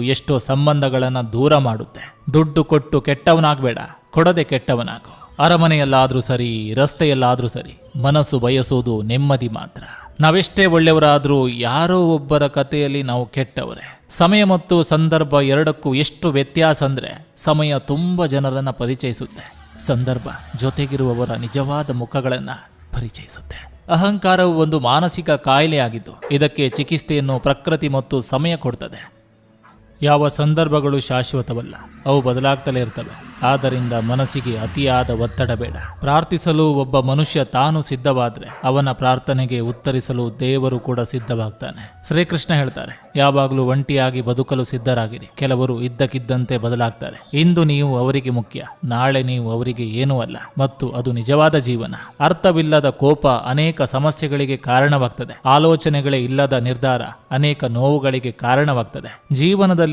ಎಷ್ಟೋ ಸಂಬಂಧಗಳನ್ನು ದೂರ ಮಾಡುತ್ತೆ. ದುಡ್ಡು ಕೊಟ್ಟು ಕೆಟ್ಟವನಾಗಬೇಡ, ಕೊಡದೆ ಕೆಟ್ಟವನಾಗು. ಅರಮನೆಯಲ್ಲಾದ್ರೂ ಸರಿ, ರಸ್ತೆಯಲ್ಲಾದ್ರೂ ಸರಿ, ಮನಸ್ಸು ಬಯಸೋದು ನೆಮ್ಮದಿ ಮಾತ್ರ. ನಾವೆಷ್ಟೇ ಒಳ್ಳೆಯವರಾದ್ರೂ ಯಾರೋ ಒಬ್ಬರ ಕಥೆಯಲ್ಲಿ ನಾವು ಕೆಟ್ಟವರೇ. ಸಮಯ ಮತ್ತು ಸಂದರ್ಭ ಎರಡಕ್ಕೂ ಎಷ್ಟು ವ್ಯತ್ಯಾಸ ಅಂದ್ರೆ, ಸಮಯ ತುಂಬಾ ಜನರನ್ನ ಪರಿಚಯಿಸುತ್ತೆ, ಸಂದರ್ಭ ಜೊತೆಗಿರುವವರ ನಿಜವಾದ ಮುಖಗಳನ್ನ ಪರಿಚಯಿಸುತ್ತೆ. ಅಹಂಕಾರವು ಒಂದು ಮಾನಸಿಕ ಕಾಯಿಲೆಯಾಗಿದ್ದು, ಇದಕ್ಕೆ ಚಿಕಿತ್ಸೆಯನ್ನು ಪ್ರಕೃತಿ ಮತ್ತು ಸಮಯ ಕೊಡ್ತದೆ. ಯಾವ ಸಂದರ್ಭಗಳು ಶಾಶ್ವತವಲ್ಲ, ಅವು ಬದಲಾಗ್ತಲೇ ಇರ್ತವೆ. ಆದ್ದರಿಂದ ಮನಸ್ಸಿಗೆ ಅತಿಯಾದ ಒತ್ತಡ ಬೇಡ. ಪ್ರಾರ್ಥಿಸಲು ಒಬ್ಬ ಮನುಷ್ಯ ತಾನು ಸಿದ್ಧವಾದ್ರೆ ಅವನ ಪ್ರಾರ್ಥನೆಗೆ ಉತ್ತರಿಸಲು ದೇವರು ಕೂಡ ಸಿದ್ಧವಾಗ್ತಾನೆ. ಶ್ರೀಕೃಷ್ಣ ಹೇಳ್ತಾರೆ, ಯಾವಾಗಲೂ ಒಂಟಿಯಾಗಿ ಬದುಕಲು ಸಿದ್ಧರಾಗಿರಿ. ಕೆಲವರು ಇದ್ದಕ್ಕಿದ್ದಂತೆ ಬದಲಾಗ್ತಾರೆ. ಇಂದು ನೀವು ಅವರಿಗೆ ಮುಖ್ಯ, ನಾಳೆ ನೀವು ಅವರಿಗೆ ಏನೂ ಅಲ್ಲ. ಮತ್ತು ಅದು ನಿಜವಾದ ಜೀವನ. ಅರ್ಥವಿಲ್ಲದ ಕೋಪ ಅನೇಕ ಸಮಸ್ಯೆಗಳಿಗೆ ಕಾರಣವಾಗ್ತದೆ. ಆಲೋಚನೆಗಳೇ ಇಲ್ಲದ ನಿರ್ಧಾರ ಅನೇಕ ನೋವುಗಳಿಗೆ ಕಾರಣವಾಗ್ತದೆ. ಜೀವನದಲ್ಲಿ